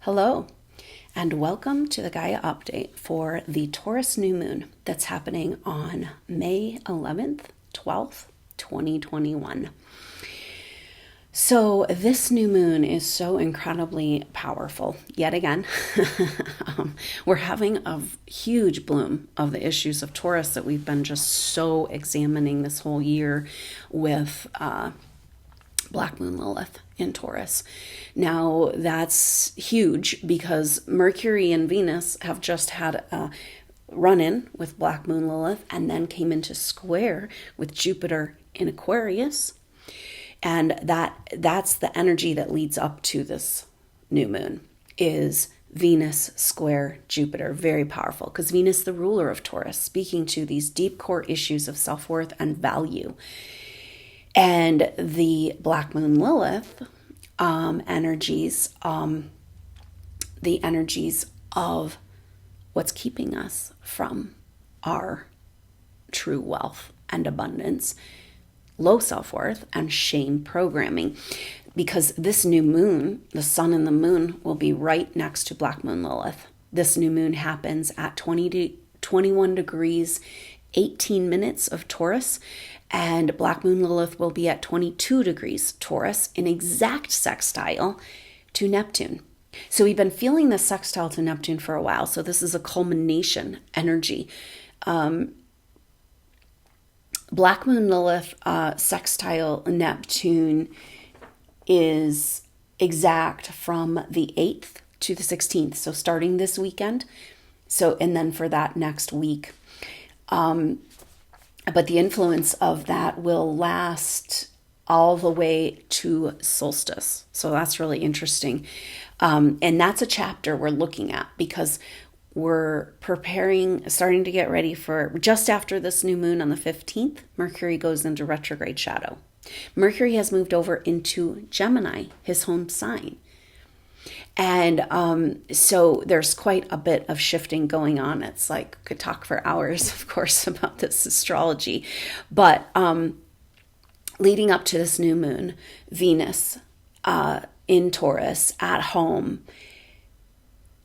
Hello, and welcome to the Gaia update for the Taurus new moon that's happening on May 11th, 12th, 2021. So this new moon is so incredibly powerful. Yet again, we're having a huge bloom of the issues of Taurus that we've been just so examining this whole year with Black Moon Lilith in Taurus. Now that's huge because Mercury and Venus have just had a run-in with Black Moon Lilith and then came into square with Jupiter in Aquarius. And that's the energy that leads up to this new moon is Venus square Jupiter. Very powerful because Venus, the ruler of Taurus, speaking to these deep core issues of self-worth and value. And the Black Moon Lilith energies, the energies of what's keeping us from our true wealth and abundance, low self-worth, and shame programming. Because this new moon, the sun and the moon, will be right next to Black Moon Lilith. This new moon happens at 21 degrees, 18 minutes of Taurus, and Black Moon Lilith will be at 22 degrees Taurus, in exact sextile to Neptune. So we've been feeling this sextile to Neptune for a while. So this is a culmination energy. Black Moon Lilith sextile Neptune is exact from the 8th to the 16th. So starting this weekend. And then for that next week. But the influence of that will last all the way to solstice. So that's really interesting. And that's a chapter we're looking at because we're starting to get ready for just after this new moon on the 15th, Mercury goes into retrograde shadow. Mercury has moved over into Gemini, his home sign. And so there's quite a bit of shifting going on. It's like, could talk for hours, of course, about this astrology. But leading up to this new moon, Venus in Taurus at home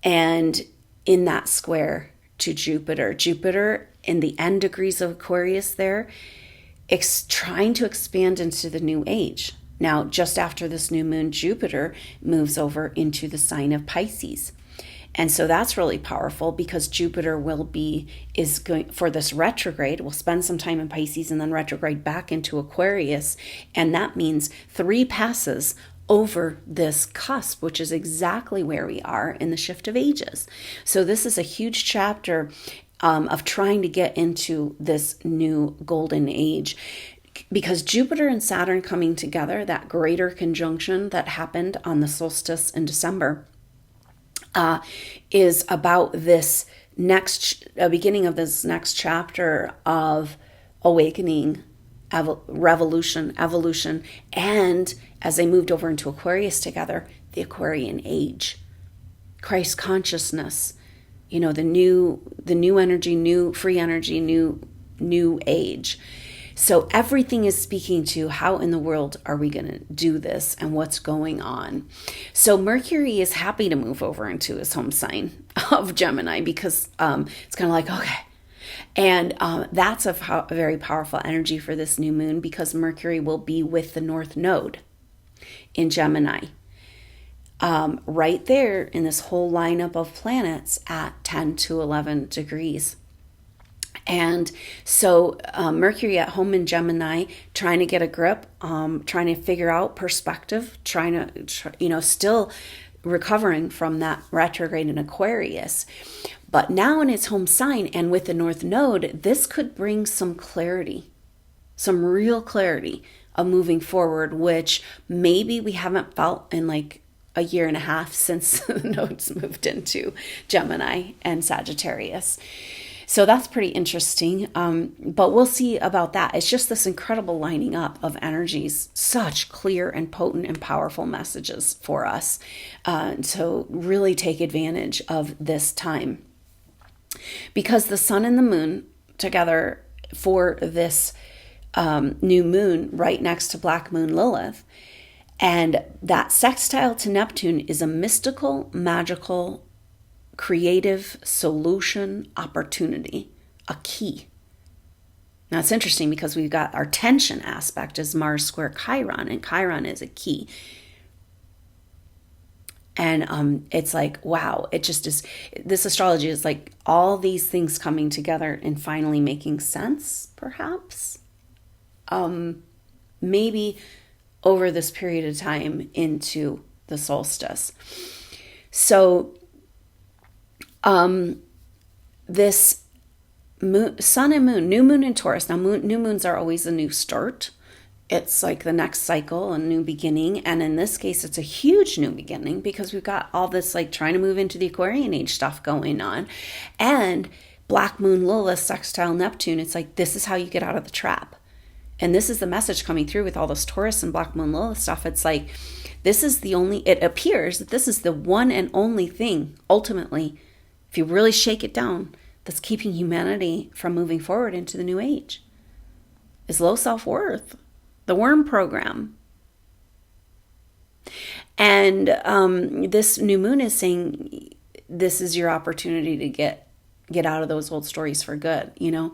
and in that square to Jupiter. Jupiter in the end degrees of Aquarius there, trying to expand into the new age. Now, just after this new moon, Jupiter moves over into the sign of Pisces. And so that's really powerful because Jupiter is going for this retrograde. We'll spend some time in Pisces and then retrograde back into Aquarius. And that means 3 passes over this cusp, which is exactly where we are in the shift of ages. So this is a huge chapter of trying to get into this new golden age. Because Jupiter and Saturn coming together, that greater conjunction that happened on the solstice in December, is about this beginning of this next chapter of awakening, revolution, evolution, and as they moved over into Aquarius together, the Aquarian age, Christ consciousness, the new energy, new free energy, new age. So everything is speaking to how in the world are we going to do this and what's going on. So Mercury is happy to move over into his home sign of Gemini because it's kind of like, okay. And that's a very powerful energy for this new moon because Mercury will be with the North Node in Gemini. Right there in this whole lineup of planets at 10 to 11 degrees. And so Mercury at home in Gemini, trying to get a grip, trying to figure out perspective, still recovering from that retrograde in Aquarius. But now in its home sign and with the North Node, this could bring some clarity, some real clarity of moving forward, which maybe we haven't felt in like a year and a half since the nodes moved into Gemini and Sagittarius. So that's pretty interesting, but we'll see about that. It's just this incredible lining up of energies, such clear and potent and powerful messages for us. So really take advantage of this time. Because the sun and the moon together for this new moon right next to Black Moon Lilith, And that sextile to Neptune is a mystical, magical, creative solution opportunity, a key. Now it's interesting because we've got our tension aspect as Mars square Chiron, and Chiron is a key. And it's like, wow, it just is, this astrology is like all these things coming together and finally making sense, perhaps. Maybe over this period of time into the solstice. So this sun and moon, new moon in Taurus. Now, new moons are always a new start. It's like the next cycle, a new beginning. And in this case, it's a huge new beginning because we've got all this like trying to move into the Aquarian age stuff going on. And Black Moon Lilith, sextile Neptune, it's like, this is how you get out of the trap. And this is the message coming through with all this Taurus and Black Moon Lilith stuff. It's like, this is the only, it appears that this is the one and only thing, ultimately, if you really shake it down, that's keeping humanity from moving forward into the new age, is low self-worth, the worm program. And this new moon is saying, this is your opportunity to get out of those old stories for good, you know?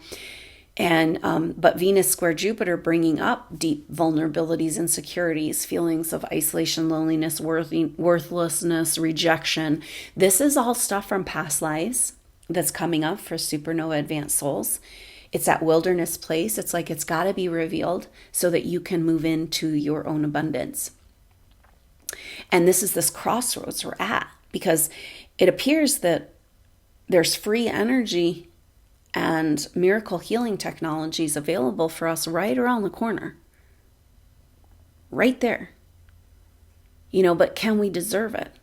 And but Venus square Jupiter bringing up deep vulnerabilities, insecurities, feelings of isolation, loneliness, worthlessness, rejection. This is all stuff from past lives that's coming up for supernova advanced souls. It's that wilderness place. It's like it's got to be revealed so that you can move into your own abundance. And this is this crossroads we're at, because it appears that there's free energy and miracle healing technologies available for us right around the corner. Right there. You know, but can we deserve it?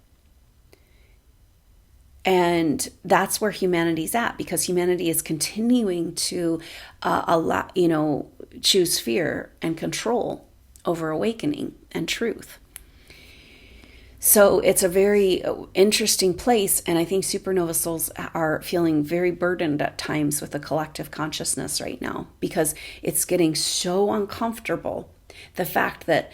And that's where humanity's at, because humanity is continuing to choose fear and control over awakening and truth. So it's a very interesting place, and I think supernova souls are feeling very burdened at times with the collective consciousness right now, because it's getting so uncomfortable, the fact that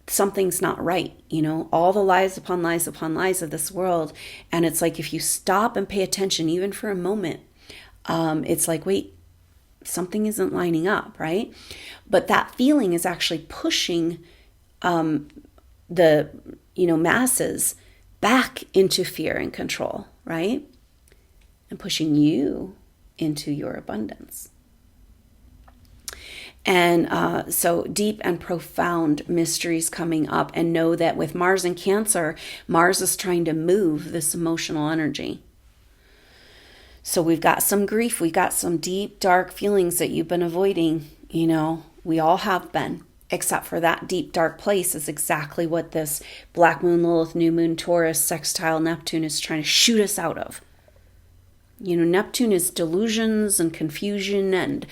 something's not right, you know, all the lies upon lies upon lies of this world. And it's like, if you stop and pay attention, even for a moment, it's like, wait, something isn't lining up, right? But that feeling is actually pushing the masses back into fear and control, right? And pushing you into your abundance. And so deep and profound mysteries coming up. And know that with Mars in Cancer, Mars is trying to move this emotional energy. So we've got some grief. We've got some deep, dark feelings that you've been avoiding. You know, we all have been. Except for that deep, dark place is exactly what this Black Moon Lilith, New Moon Taurus, sextile Neptune is trying to shoot us out of. You know, Neptune is delusions and confusion and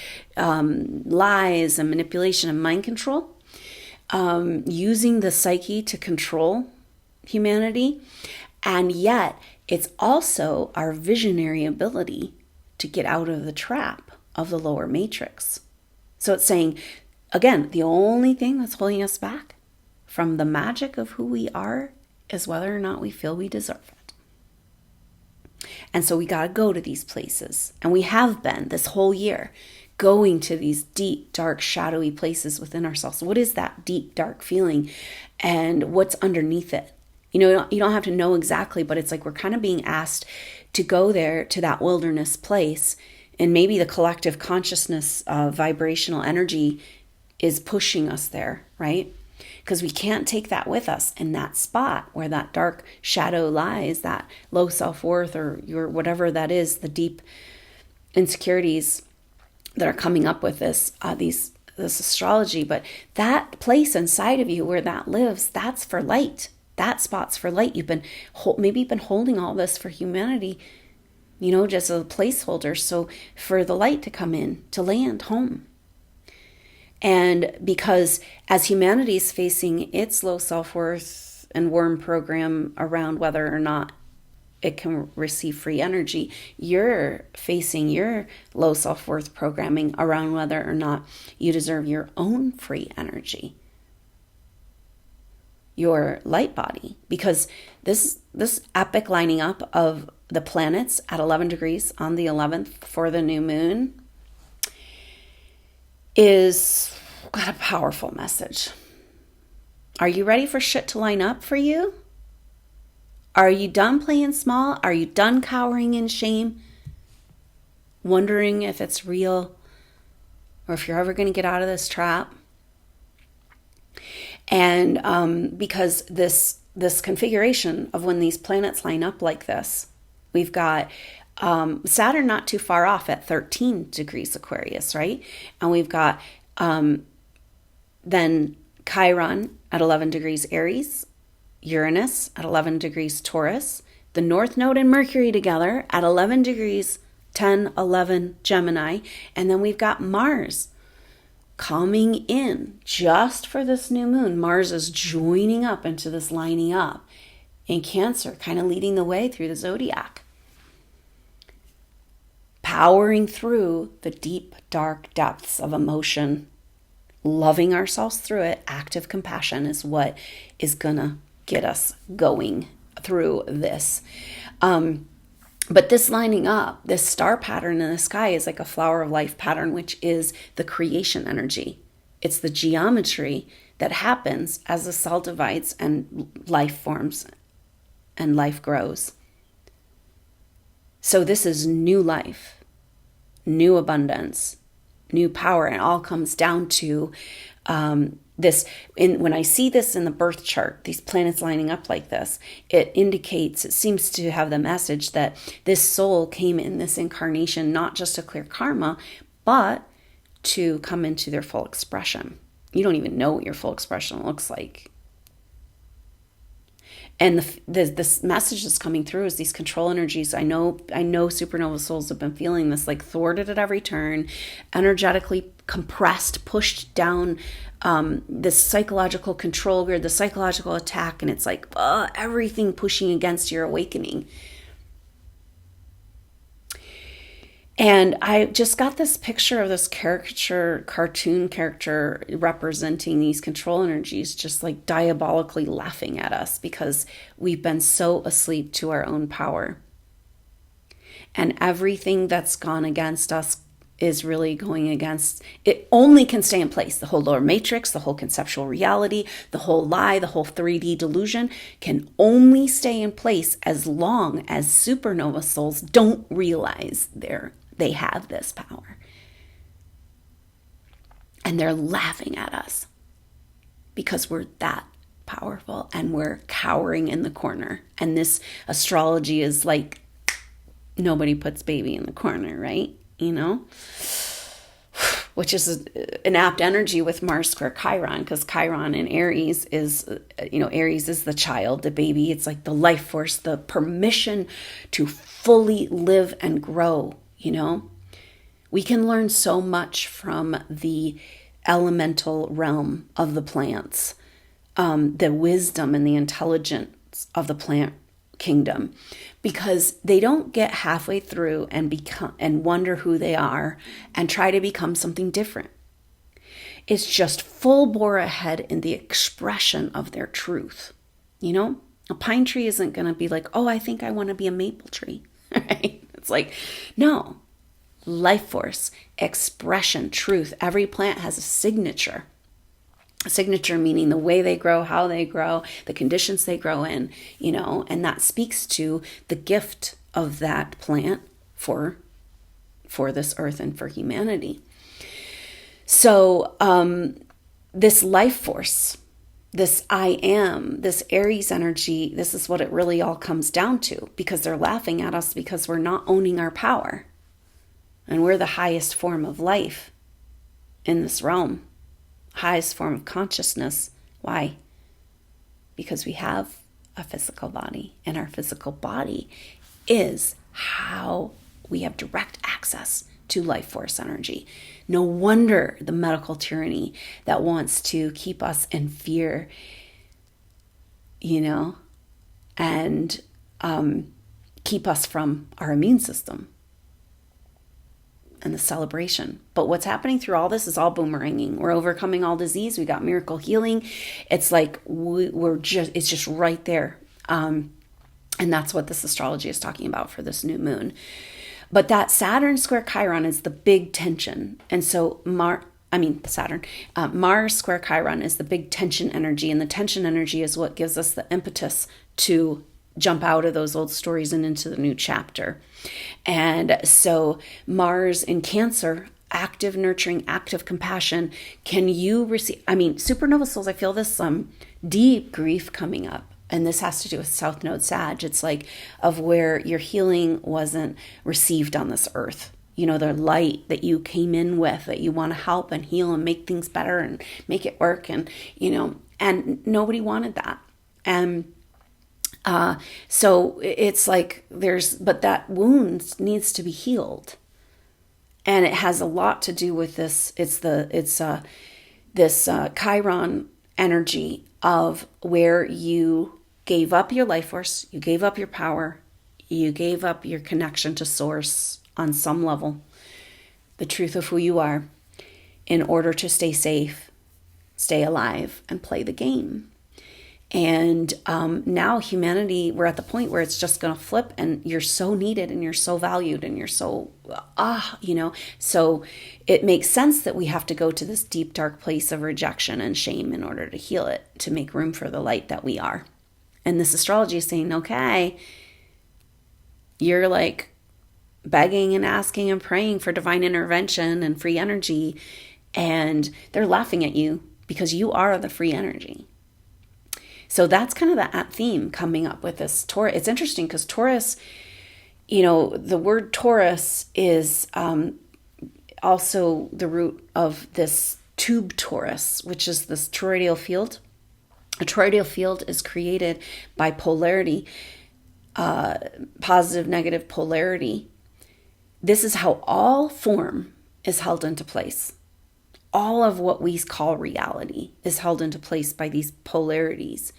lies and manipulation and mind control, using the psyche to control humanity. And yet, it's also our visionary ability to get out of the trap of the lower matrix. So it's saying, again, the only thing that's holding us back from the magic of who we are is whether or not we feel we deserve it. And so we got to go to these places. And we have been this whole year going to these deep, dark, shadowy places within ourselves. What is that deep, dark feeling? And what's underneath it? You know, you don't have to know exactly, but it's like we're kind of being asked to go there to that wilderness place. And maybe the collective consciousness vibrational energy is pushing us there, right? Because we can't take that with us in that spot where that dark shadow lies, that low self-worth or your whatever that is, the deep insecurities that are coming up with this astrology. But that place inside of you where that lives, that's for light. That spot's for light. Maybe you've been holding all this for humanity, you know, just a placeholder. So for the light to come in, to land home. And because as humanity is facing its low self-worth and worm program around whether or not it can receive free energy, you're facing your low self-worth programming around whether or not you deserve your own free energy. your light body, because this epic lining up of the planets at 11 degrees on the 11th for the new moon is got a powerful message. Are you ready for shit to line up for you? Are you done playing small? Are you done cowering in shame? Wondering if it's real or if you're ever going to get out of this trap? And because this configuration of when these planets line up like this, we've got Saturn not too far off at 13 degrees Aquarius, right? And we've got then Chiron at 11 degrees Aries, Uranus at 11 degrees Taurus, the North Node and Mercury together at 11 degrees 10, 11 Gemini, and then we've got Mars coming in just for this new moon. Mars is joining up into this lining up in Cancer, kind of leading the way through the zodiac. Powering through the deep, dark depths of emotion, loving ourselves through it. Active compassion is what is gonna get us going through this. But this lining up, this star pattern in the sky is like a flower of life pattern, which is the creation energy. It's the geometry that happens as the cell divides and life forms and life grows. So this is new life, new abundance, new power, and it all comes down to this. When I see this in the birth chart, these planets lining up like this, it seems to have the message that this soul came in this incarnation not just to clear karma, but to come into their full expression. You don't even know what your full expression looks like. And this message that's coming through is these control energies. I know supernova souls have been feeling this, like thwarted at every turn, energetically compressed, pushed down, this psychological control grid, the psychological attack, and it's like everything pushing against your awakening. And I just got this picture of this cartoon character representing these control energies, just like diabolically laughing at us because we've been so asleep to our own power. And everything that's gone against us is really going against, it only can stay in place. The whole lower matrix, the whole conceptual reality, the whole lie, the whole 3D delusion can only stay in place as long as supernova souls don't realize they have this power. And they're laughing at us because we're that powerful and we're cowering in the corner. And this astrology is like, nobody puts baby in the corner, right? You know, which is an apt energy with Mars square Chiron, because Chiron in Aries is, Aries is the child, the baby. It's like the life force, the permission to fully live and grow. We can learn so much from the elemental realm of the plants, the wisdom and the intelligence of the plant kingdom, because they don't get halfway through and wonder who they are and try to become something different. It's just full bore ahead in the expression of their truth. A pine tree isn't going to be like, oh, I think I want to be a maple tree, right? It's like, no, life force, expression, truth. Every plant has a signature. A signature meaning the way they grow, how they grow, the conditions they grow in, and that speaks to the gift of that plant for this earth and for humanity. So this life force, this I am, this Aries energy, this is what it really all comes down to, because they're laughing at us because we're not owning our power. And we're the highest form of life in this realm, highest form of consciousness. Why? Because we have a physical body, and our physical body is how we have direct access to life force energy. No wonder the medical tyranny that wants to keep us in fear, and keep us from our immune system. and the celebration. But what's happening through all this is all boomeranging. We're overcoming all disease. We got miracle healing. It's like it's just right there. And that's what this astrology is talking about for this new moon. But that Saturn square Chiron is the big tension. And so Mars square Chiron is the big tension energy. And the tension energy is what gives us the impetus to jump out of those old stories and into the new chapter. And so Mars in Cancer, active nurturing, active compassion. Can you receive, supernova souls, I feel this deep grief coming up. And this has to do with South Node Sag. It's like of where your healing wasn't received on this earth. The light that you came in with, that you want to help and heal and make things better and make it work. And, and nobody wanted that. And so it's like but that wound needs to be healed. And it has a lot to do with this. It's this Chiron energy of where you gave up your life force, you gave up your power, you gave up your connection to source on some level, the truth of who you are, in order to stay safe, stay alive, and play the game. And now humanity, we're at the point where it's just going to flip, and you're so needed and you're so valued and you're so, so it makes sense that we have to go to this deep, dark place of rejection and shame in order to heal it, to make room for the light that we are. And this astrology is saying, okay, you're like begging and asking and praying for divine intervention and free energy, and they're laughing at you because you are the free energy. So that's kind of that theme coming up with this Taurus. It's interesting because Taurus, the word Taurus is also the root of this tube torus, which is this toroidal field. A toroidal field is created by polarity, positive, negative polarity. This is how all form is held into place. All of what we call reality is held into place by these polarities.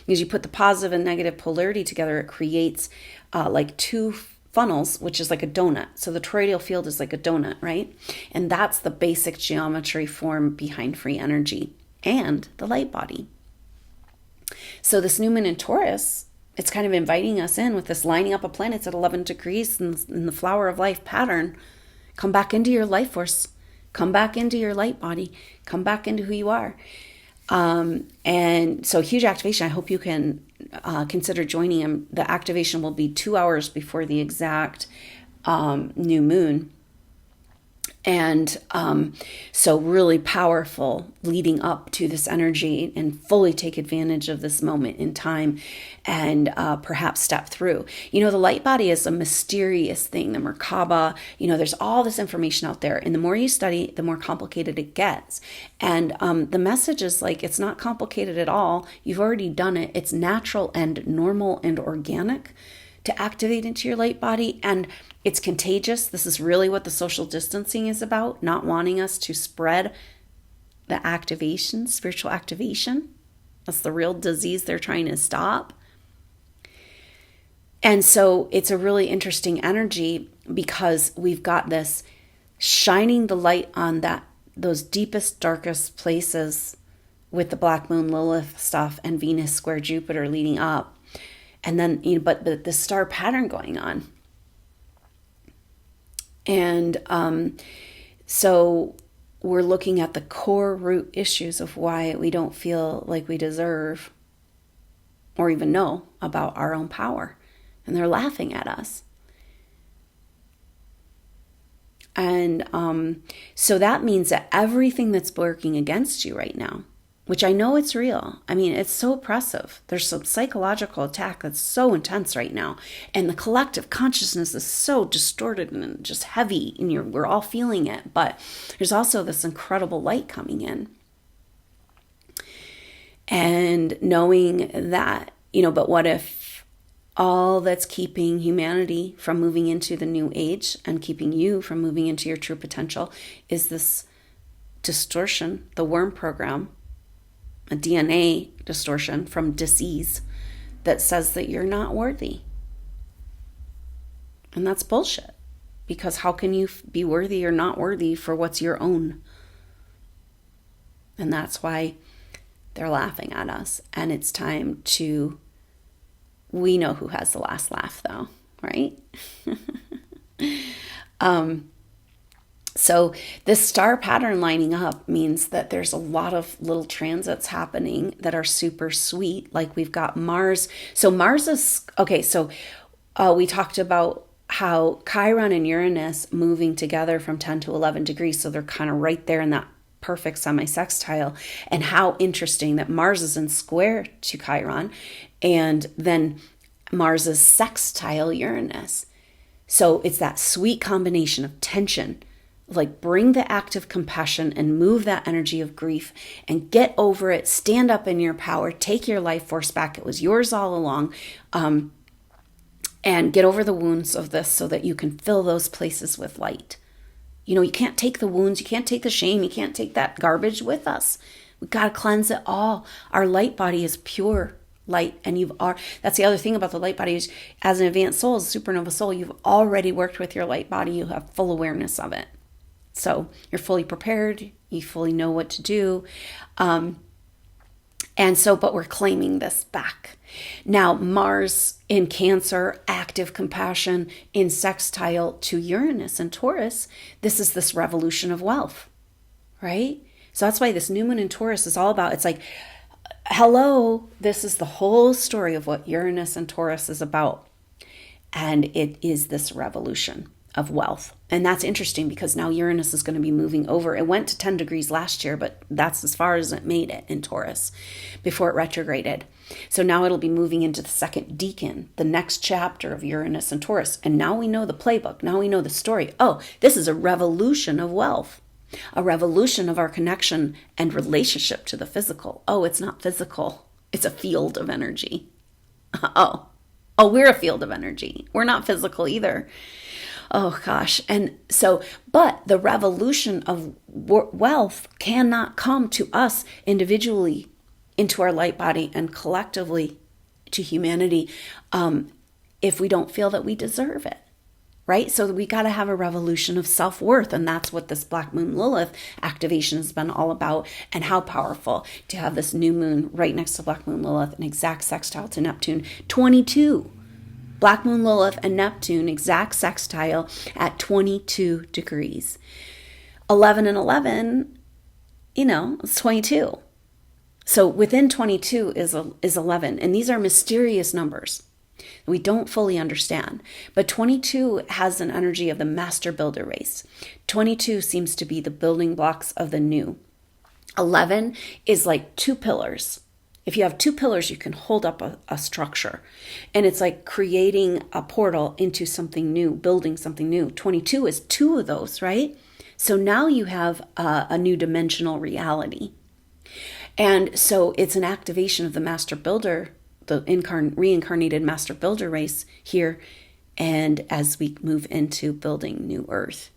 Because you put the positive and negative polarity together, it creates like two funnels, which is like a donut. So the toroidal field is like a donut, right? And that's the basic geometry form behind free energy and the light body. So this new moon in Taurus, it's kind of inviting us in with this lining up of planets at 11 degrees in the flower of life pattern. Come back into your life force. Come back into your light body. Come back into who you are. And so huge activation. I hope you can consider joining him. The activation will be 2 hours before the exact new moon. And so really powerful leading up to this energy, and fully take advantage of this moment in time and perhaps step through. The light body is a mysterious thing, the Merkaba. There's all this information out there. And the more you study, the more complicated it gets. And the message is like, it's not complicated at all. You've already done it. It's natural and normal and organic to activate into your light body. And it's contagious. This is really what the social distancing is about, not wanting us to spread the activation, spiritual activation. That's the real disease they're trying to stop. And so it's a really interesting energy because we've got this shining the light on those deepest, darkest places with the Black Moon Lilith stuff and Venus square Jupiter leading up. And then, but the star pattern going on. And so we're looking at the core root issues of why we don't feel like we deserve or even know about our own power. And they're laughing at us. And so that means that everything that's working against you right now, which I know it's real. It's so oppressive. There's some psychological attack that's so intense right now. And the collective consciousness is so distorted and just heavy, and we're all feeling it. But there's also this incredible light coming in. And knowing that, but what if all that's keeping humanity from moving into the new age and keeping you from moving into your true potential is this distortion, the worm program, a DNA distortion from disease that says that you're not worthy. And that's bullshit. because how can you be worthy or not worthy for what's your own? And that's why they're laughing at us. And it's time to, we know who has the last laugh though, right? So this star pattern lining up means that there's a lot of little transits happening that are super sweet. Like we've got Mars. So Mars is, okay, so we talked about how Chiron and Uranus moving together from 10 to 11 degrees. So they're kind of right there in that perfect semi-sextile. And how interesting that Mars is in square to Chiron. And then Mars is sextile Uranus. So it's that sweet combination of tension. Like bring the act of compassion and move that energy of grief and get over it. Stand up in your power. Take your life force back. It was yours all along. And get over the wounds of this so that you can fill those places with light. You know, you can't take the wounds. You can't take the shame. You can't take that garbage with us. We got to cleanse it all. Our light body is pure light. And that's the other thing about the light body is as an advanced soul, as a supernova soul, you've already worked with your light body. You have full awareness of it. So you're fully prepared. You fully know what to do. But we're claiming this back. Now, Mars in Cancer, active compassion in sextile to Uranus and Taurus. This is this revolution of wealth, right? So that's why this new moon in Taurus is all about, it's like, hello, this is the whole story of what Uranus and Taurus is about. And it is this revolution of wealth. And that's interesting because now Uranus is going to be moving over. It went to 10 degrees last year, but that's as far as it made it in Taurus before it retrograded. So now it'll be moving into the second decan, the next chapter of Uranus and Taurus. And now we know the playbook. Now we know the story. Oh, this is a revolution of wealth, a revolution of our connection and relationship to the physical. Oh, it's not physical. It's a field of energy. Oh, we're a field of energy. We're not physical either. Oh gosh. And so, but the revolution of wealth cannot come to us individually into our light body and collectively to humanity if we don't feel that we deserve it, right? So we got to have a revolution of self-worth. And that's what this Black Moon Lilith activation has been all about, and how powerful to have this new moon right next to Black Moon Lilith, an exact sextile to Neptune, 22. Black Moon Lilith and Neptune, exact sextile at 22 degrees. 11 and 11, it's 22. So within 22 is 11. And these are mysterious numbers we don't fully understand. But 22 has an energy of the master builder race. 22 seems to be the building blocks of the new. 11 is like two pillars. If you have two pillars, you can hold up a structure. And it's like creating a portal into something new, building something new. 22 is two of those, right? So now you have a new dimensional reality. And so it's an activation of the master builder, the reincarnated master builder race here. And as we move into building new earth.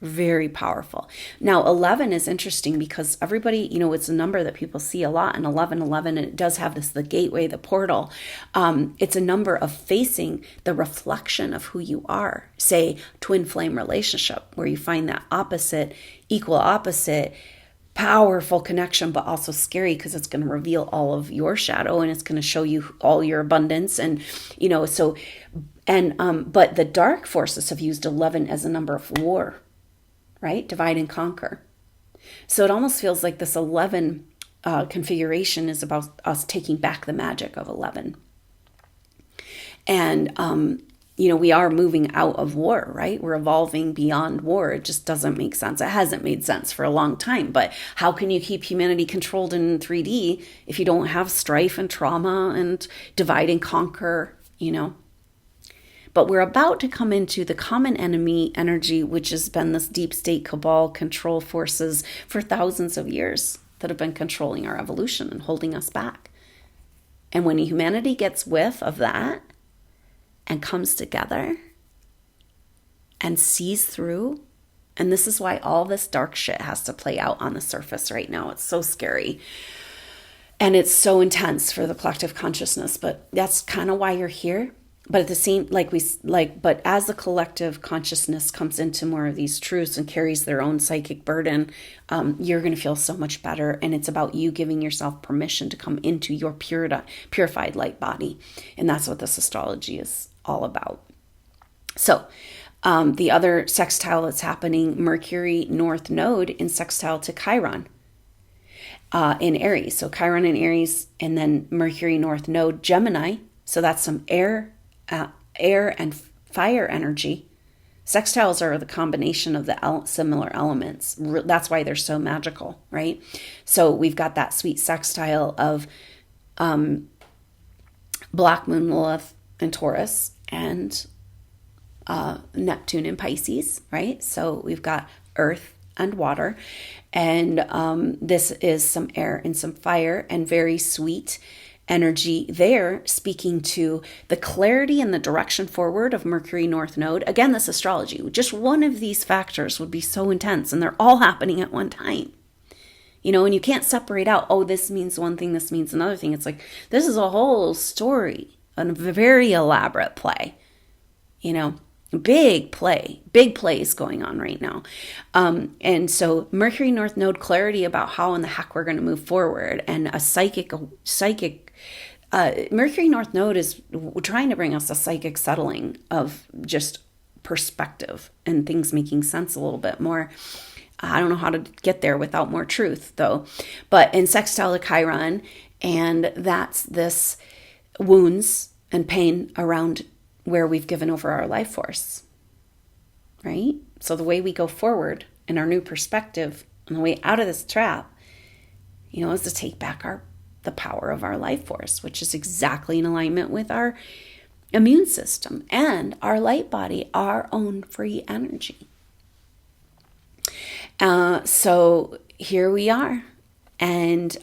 Very powerful. Now, 11 is interesting because everybody, it's a number that people see a lot, and 11, and it does have the gateway, the portal. It's a number of facing the reflection of who you are. Say, twin flame relationship, where you find that opposite, equal opposite, powerful connection, but also scary because it's going to reveal all of your shadow and it's going to show you all your abundance. And, but the dark forces have used 11 as a number of war. Right? Divide and conquer. So it almost feels like this 11 configuration is about us taking back the magic of 11. And, we are moving out of war, right? We're evolving beyond war. It just doesn't make sense. It hasn't made sense for a long time. But how can you keep humanity controlled in 3D if you don't have strife and trauma and divide and conquer, But we're about to come into the common enemy energy, which has been this deep state cabal control forces for thousands of years that have been controlling our evolution and holding us back. And when humanity gets whiff of that and comes together and sees through, and this is why all this dark shit has to play out on the surface right now. It's so scary. And it's so intense for the collective consciousness, but that's kind of why you're here. but at the same, but as the collective consciousness comes into more of these truths and carries their own psychic burden, you're going to feel so much better. And it's about you giving yourself permission to come into your purified light body. And that's what this astrology is all about. So the other sextile that's happening, Mercury North Node in sextile to Chiron in Aries. So Chiron in Aries, and then Mercury North Node Gemini. So that's some air and fire energy. Sextiles are the combination of the similar elements. That's why they're so magical, right? So we've got that sweet sextile of Black Moon Lilith in Taurus and Neptune in Pisces, right? So we've got earth and water, and this is some air and some fire and very sweet energy there, speaking to the clarity and the direction forward of Mercury North Node. Again, this astrology, just one of these factors would be so intense, and they're all happening at one time. And you can't separate out, oh, this means one thing, this means another thing. It's like, this is a whole story, a very elaborate play, big plays going on right now. And so Mercury North Node clarity about how in the heck we're going to move forward, and a psychic Mercury North Node is trying to bring us a psychic settling of just perspective and things making sense a little bit more. I don't know how to get there without more truth though, but in sextile to Chiron, and that's this wounds and pain around where we've given over our life force, right? So the way we go forward in our new perspective and the way out of this trap, is to take back the power of our life force, which is exactly in alignment with our immune system and our light body, our own free energy. So here we are, and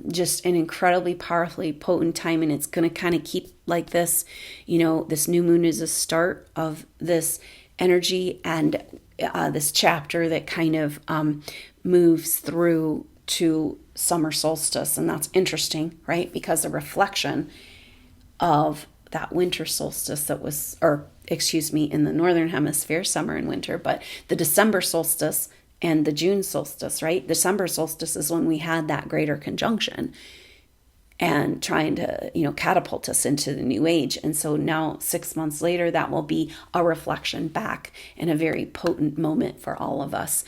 just an incredibly powerfully potent time, and it's going to kind of keep like this. This new moon is a start of this energy and this chapter that kind of moves through to summer solstice, and that's interesting, right? Because the reflection of that winter solstice that was, in the northern hemisphere, summer and winter, but the December solstice and the June solstice, right? December solstice is when we had that greater conjunction and trying to, catapult us into the new age. And so now 6 months later, that will be a reflection back in a very potent moment for all of us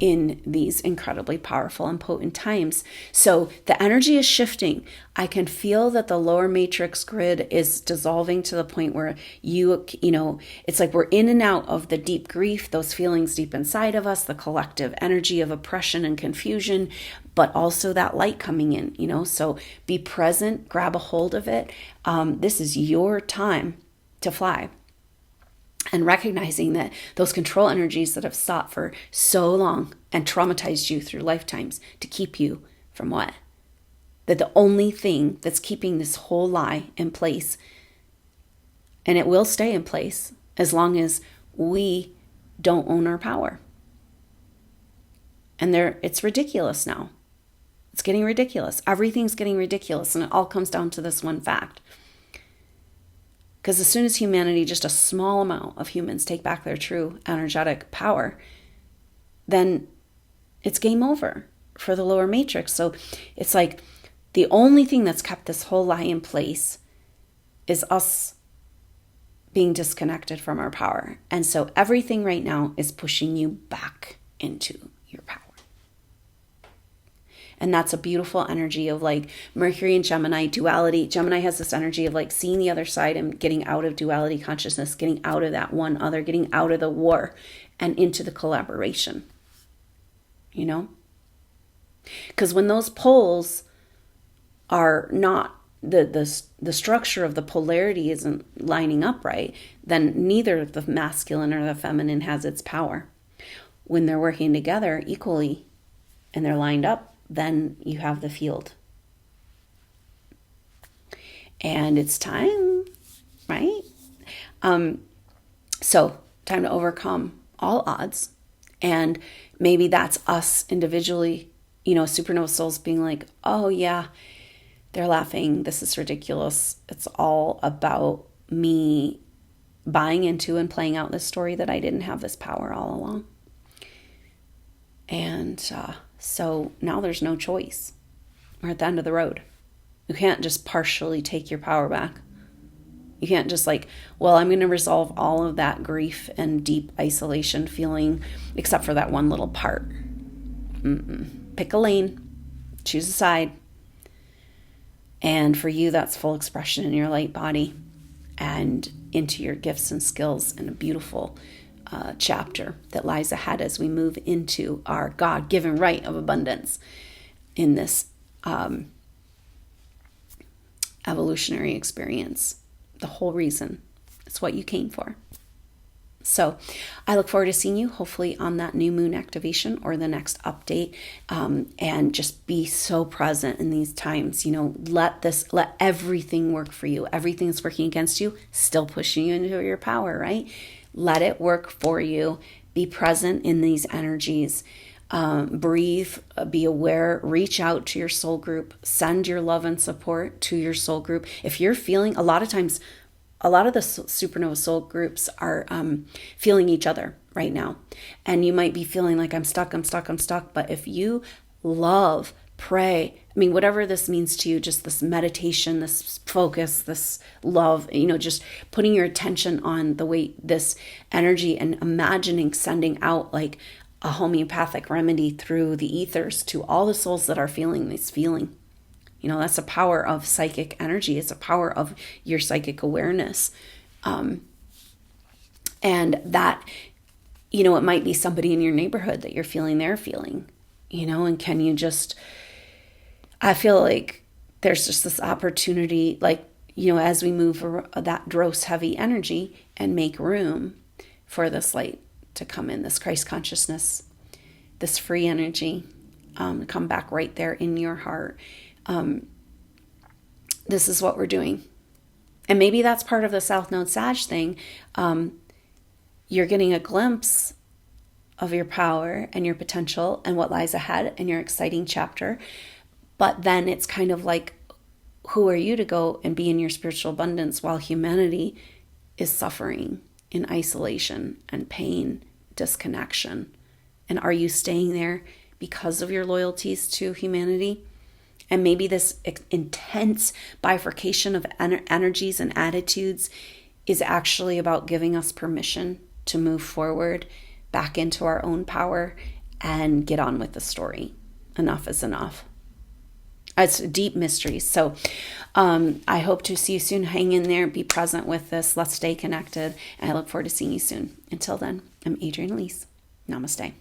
in these incredibly powerful and potent times. So the energy is shifting. I can feel that the lower matrix grid is dissolving to the point where it's like we're in and out of the deep grief, those feelings deep inside of us, the collective energy of oppression and confusion, but also that light coming in, so be present, grab a hold of it. This is your time to fly. And recognizing that those control energies that have sought for so long and traumatized you through lifetimes to keep you from what? That the only thing that's keeping this whole lie in place, and it will stay in place as long as we don't own our power. And it's ridiculous now. It's getting ridiculous. Everything's getting ridiculous, and it all comes down to this one fact. Because as soon as humanity, just a small amount of humans, take back their true energetic power, then it's game over for the lower matrix. So it's like the only thing that's kept this whole lie in place is us being disconnected from our power. And so everything right now is pushing you back into your power. And that's a beautiful energy of like Mercury and Gemini duality. Gemini has this energy of like seeing the other side and getting out of duality consciousness, getting out of that one other, getting out of the war and into the collaboration, Because when those poles are not, the structure of the polarity isn't lining up right, then neither the masculine or the feminine has its power. When they're working together equally and they're lined up, then you have the field. And it's time, right? So time to overcome all odds. And maybe that's us individually, supernova souls being like, oh yeah, they're laughing. This is ridiculous. It's all about me buying into and playing out this story that I didn't have this power all along. And so now there's no choice. We're at the end of the road. You can't just partially take your power back. You can't just like, well, I'm going to resolve all of that grief and deep isolation feeling, except for that one little part. Pick a lane, choose a side. And for you, that's full expression in your light body and into your gifts and skills, and a beautiful chapter that lies ahead as we move into our God-given right of abundance in this evolutionary experience. The whole reason. It's what you came for. So I look forward to seeing you hopefully on that new moon activation or the next update, and just be so present in these times. Let everything work for you. Everything that's working against you, still pushing you into your power, right? Let it work for you. Be present in these energies. Breathe, be aware, reach out to your soul group, send your love and support to your soul group. If you're feeling, a lot of times, a lot of the supernova soul groups are feeling each other right now. And you might be feeling like I'm stuck. But if you love, pray, whatever this means to you, just this meditation, this focus, this love, just putting your attention on the way this energy and imagining sending out like a homeopathic remedy through the ethers to all the souls that are feeling this feeling. That's a power of psychic energy. It's a power of your psychic awareness. And that, it might be somebody in your neighborhood that you're feeling they're feeling, and can you just, I feel like there's just this opportunity, like, as we move that Taurus heavy energy and make room for this light to come in, this Christ consciousness, this free energy, come back right there in your heart. This is what we're doing. And maybe that's part of the South Node Sag thing. You're getting a glimpse of your power and your potential and what lies ahead in your exciting chapter. But then it's kind of like, who are you to go and be in your spiritual abundance while humanity is suffering in isolation and pain, disconnection? And are you staying there because of your loyalties to humanity? And maybe this intense bifurcation of energies and attitudes is actually about giving us permission to move forward back into our own power and get on with the story. Enough is enough. It's a deep mystery. So I hope to see you soon. Hang in there. Be present with this. Let's stay connected. And I look forward to seeing you soon. Until then, I'm Adrienne Elise. Namaste.